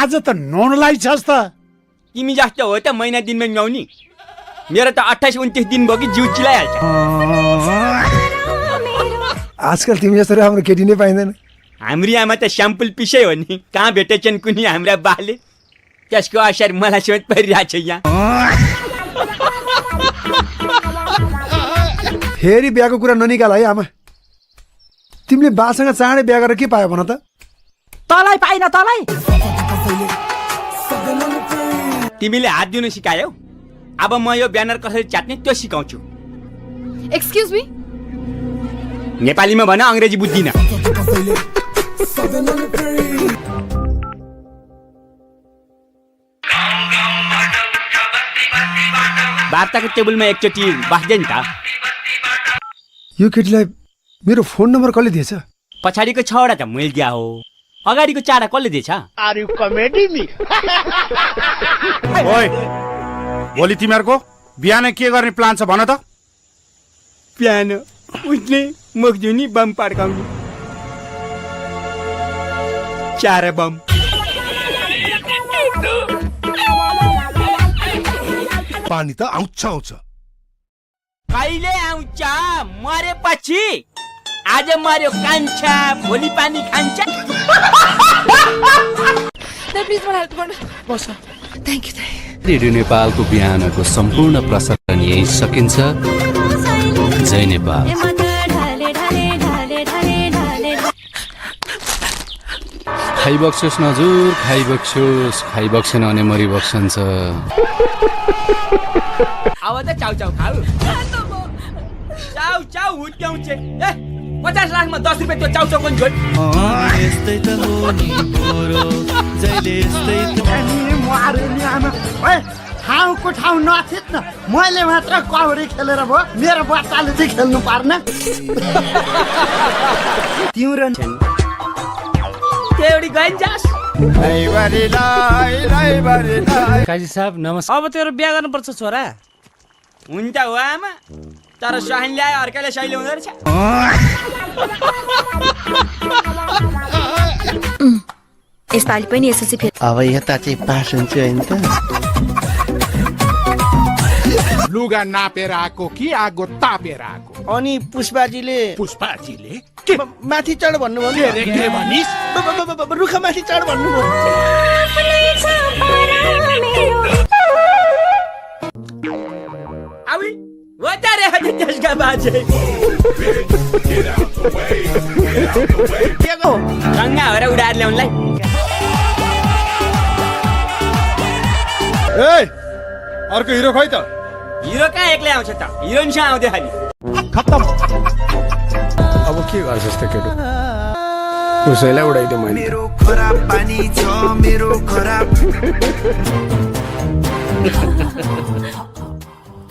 आज त नौनलाई छस् त। तिमी जस्तो हो त महिना दिनमा नुहाउने। मेरो त 28-29 दिन भयो कि जिउ चिलाइहाल्छ। आजकल तिमी जस्तो राम्रो केटी नै पाइँदैन। हाम्रो आमा त स्याम्पल पिसै हो नि। कहाँ भेटेछन् कुनै हाम्रा बाले। त्यसको असर मलाई सोच परिरहेको छ यहाँ। फेरि बिहाको कुरा ननिकाल है आमा। तिमीले बासँग चाँडै बिहा गरेर के पायो भन त? तँलाई पाइन तँलाई। तिमीले हात दिनु सिकायौ। अब म यो ब्यानर कसरी च्यात्ने त्यो सिकाउँछु। Excuse me. नेपालीमा भन, अंग्रेजी बुझ्दिन। वार्ताको टेबलमा एकचोटि बस्दै नि त। यो केटीलाई मेरो फोन नम्बर कसले दिएछ? पछाडिको 6वटा त मैले दिया हो, अगाडिको 4 कसले दिएछ? Are you comedy me? ओइ, भोलि तिमीहरूको बिहान के गर्ने प्लान छ भन त? बिहान उठ्ने, मुख धुने, बम पड्काउने। 4 बम। पानी त आउँछ। कहिले आउँछ? मरेपछि। आज मर्यो कान्छा, भोलि पानी खान्छ। प्लिज मलाई हेल्प गर्नु। बस। Thank you. रेडियो नेपालको बिहानको सम्पूर्ण प्रसारण यही सकिन्छ। जय नेपाल। खाइबक्सोस् नजुर, खाइबक्सेन भने मरिबक्सन्छ। अब त चाउ चाउ खाऊ। चाउ चाउ हुट्याउँछ। 50 लाखमा 10 रुपियाँ त्यो चाउ चाउ पनि छोड। यस्तै त हो नि पोरो, जहिले यस्तै त। मारे नि आमा। ओए ठाउँको ठाउँ नथित न। मैले मात्र कौडी खेलेर भयो, मेरो बच्चाले चाहिँ खेल्नु पर्न। तिम्रो एउटी गइन्जास। काजी साहब नमस्कार। अब तेरो बिहा गर्नुपर्छ छोरा। हुन्छ हो आमा, तर सहान ल्यायो अर्काले सही हुँदो रहेछ। यसपालि पनि एसएलसी फेल। अब यता चाहिँ पास हुन्छ हैन त? लुगा नापेर आएको कि आगो तापेर आएको? अनि पुष्पाजीले के माथि चढ भन्नुभयो। के भनिस्? रुख माथि चढ भन्नुभयो। आवी वतारे हटे त्यसका बाजे। के गो? रंगा भएर उडाएर ल्याउनलाई। ए, अर्को हिरो खोइ त। हिरो कहाँ एक्लै आउँछ त? हिरोइनसँग आउँदै खाली। खत्तम। अब के गर्छस् त केटो? उसैलाई उडाइदियो मैले। मेरो खराब पानी छ, मेरो खराब।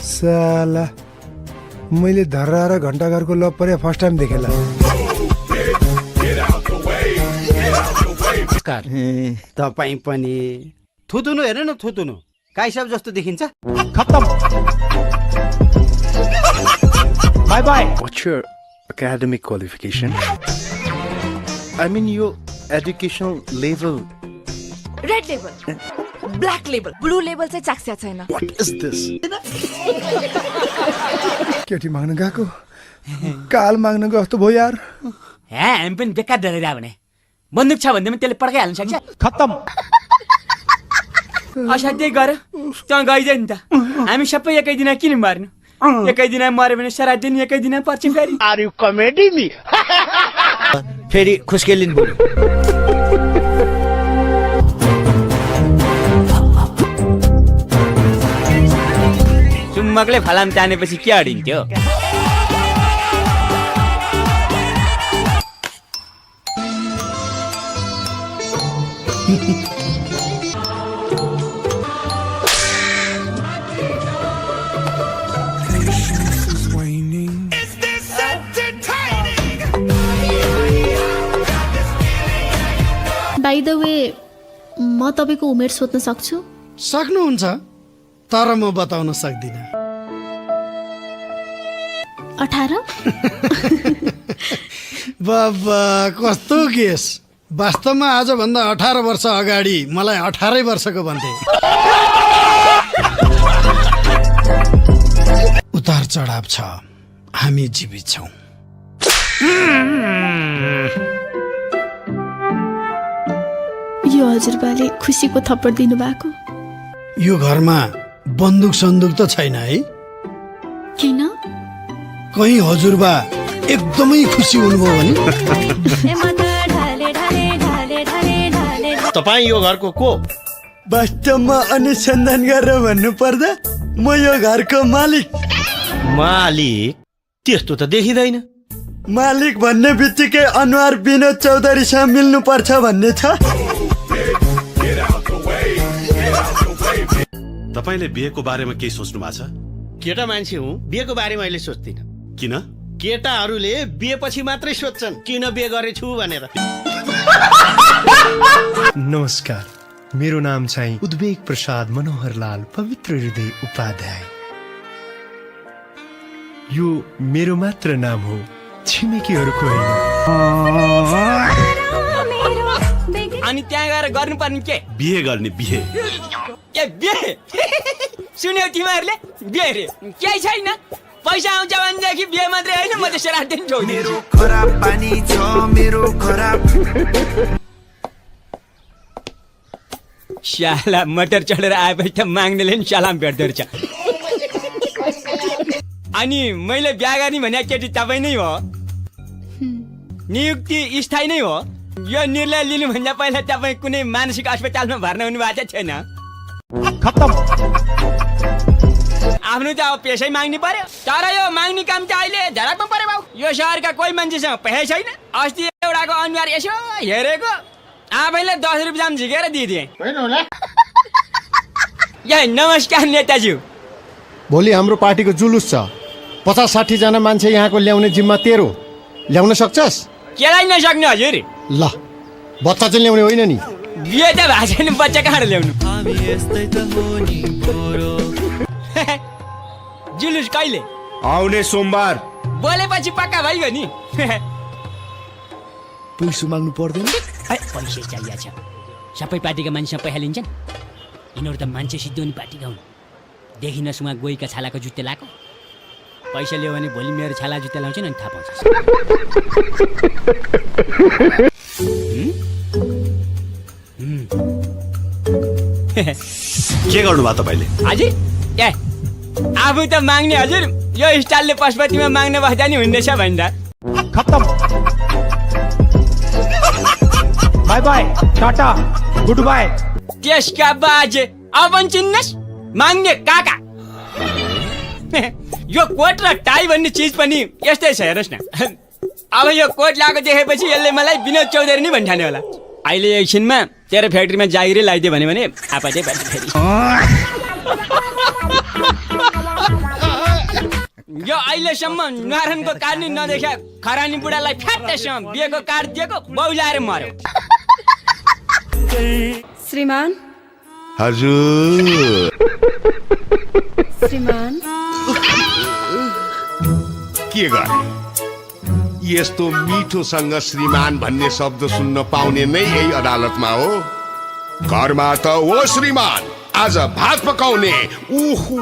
साला मैले धर्रा र घण्टाघरको लभ परे फर्स्ट टाइम देखेला। तपाईँ पनि थुतुनु हेर्नु न, थुतुनु काइसाब जस्तो देखिन्छ। खत्तम। Bye bye. What's your academic qualification? I mean your educational level. Red label, black label, blue label चाहिँ चाख्या छैन। What is this? केटी माग्न गएको काल माग्न गएको भयो यार। हामी पनि बेकार डरेर भने बन्दुक छ भन्दैमा त्यसले पड्काइहाल्नु सक्छ। खत्तम। असाध्यै गर त्यहाँ गइदियो नि त। हामी सबै एकै दिन किन मर्नु? एकै दिन मर्यो भने सारा दिन एकै दिन पर्छ फेरि। Are you comedy me? फेरि खुस्केलिन बोल्यो। चुम्बकले फलाम तानेपछि के अडिन्थ्यो? बाइ द वे, म तपाईँको उमेर सोध्न सक्छु? सक्नुहुन्छ, तर म बताउन सक्दिनँ। 18? बाबा कस्तो केस। वास्तवमा आजभन्दा 18 वर्ष अगाडि मलाई 18 वर्षको भन्थे। उतार चढाव छ, हामी जीवित छौँ। यो हजुरबाले खुसीको थप्पड दिनुभएको यो घरमा बन्दुक सन्दुक त छैन है? किन? कहीँ हजुरबा एकदमै खुसी हुनुभयो भने? तपाईँ यो घरको को? वास्तवमा अनुसन्धान गरेर भन्नु पर्दा म यो घरको मालिक। मालिक? त्यस्तो त देखिँदैन। मालिक भन्ने बित्तिकै अनुहार विनोद चौधरीसँग मिल्नु पर्छ भन्ने छ। तपाईँले बिहेको बारेमा केही सोच्नु भएको छ? केटा मान्छे हुँ, बिहेको बारेमा अहिले सोच्दिनँ। किन? केटाहरूले बिहेपछि मात्रै सोध्छन् किन बिहे गरेछु भनेर। नमस्कार, मेरो नाम चाहिँ उद्वेग प्रसाद मनोहरलाल पवित्र हृदय उपाध्याय। यो मेरो मात्र नाम हो, छिमेकीहरूको होइन। अनि त्यहाँ गएर गर्नुपर्ने के? बिहे गर्ने, बिहे। के बिहे? सुन्यौ तिमीहरूले? बिहे रे केही छैन। पैसा आउँछ भनेदेखि बिहे मात्रै होइन, म त श्राद्ध पनि छोडिदिन्छु। खराब पानी छ मेरो खराब। शाला मटर चढेर आएपछि त माग्नेले नि सलाम भेट्दो रहेछ। अनि मैले बिहा गर्ने भने केटी तपाईँ नै हो? नियुक्ति स्थायी नै हो? यो निर्णय लिनुभन्दा पहिला तपाईँ कुनै मानसिक अस्पतालमा भर्ना हुनु भएको छैन? आफ्नो त अब पैसै माग्नु पर्यो। तर यो माग्ने काम त अहिले झडकमा पर्यो बाउ। यो सहरका कोही मान्छेसँग पैसै छैन। अस्ति एउटाको अनुहार यसो हेरेको आफैले 10 रुपियाँ झिकेर दिइदिए। नमस्कार नेताज्यू। भोलि हाम्रो पार्टीको जुलुस छ, 50-60 जना मान्छे यहाँको ल्याउने जिम्मा तेरो। ल्याउन सक्छस्? केलाई नसक्ने हजुर? ल, बच्चा चाहिँ ल्याउने होइन नि। बिहे त भएको छैन, बच्चा कहाँ ल्याउनु? जुलुस कहिले? आउने सोमबार। बोलेपछि पक्का भइगयो नि। पैसा माग्नु पर्दैन? पैसा चाहिएको छ। सबै पार्टीका मान्छेसँग पैसा लिन्छन्। यिनीहरू त मान्छे सिद्धिउने पार्टीका हुन्। देखि नसुमा गोहीका छालाको जुत्ते लाएको। पैसा ल्यायो भने भोलि मेरो छाला जुत्ता लाउँछ नि, थाहा पाउँछ। के गर्नुभयो तपाईँले? हजुर ए आफू त माग्ने हजुर, यो स्टाइलले पशुपतिमा माग्न बस्दा नि हुँदैछ भन्दा। खत्तम। By by, Tata, good by. त्यसका बाजे अब चिन्नस् माग्ने काका। यो कोट र टाई भन्ने चिज पनि यस्तै छ, हेर्नुहोस् न। अब यो कोट लगाएको देखेपछि यसले मलाई विनोद चौधरी नै भन्ठाने होला। अहिले एकछिनमा तेरो फ्याक्ट्रीमा जागिरै लगाइदियो भने आपतै पर्छ फेरि। यो अहिलेसम्म नारायणको कार्ड नदेखा खरानी बुढालाई फ्याट्टैसँग बिहेको कार्ड दिएको बौलाएर मर्यो। श्रीमान। हजुर। श्रीमान। के गर्ने? यस्तो मिठोसँग श्रीमान भन्ने शब्द सुन्न पाउने नै यही अदालतमा हो। घरमा त हो श्रीमान, आज भात पकाउने। उहु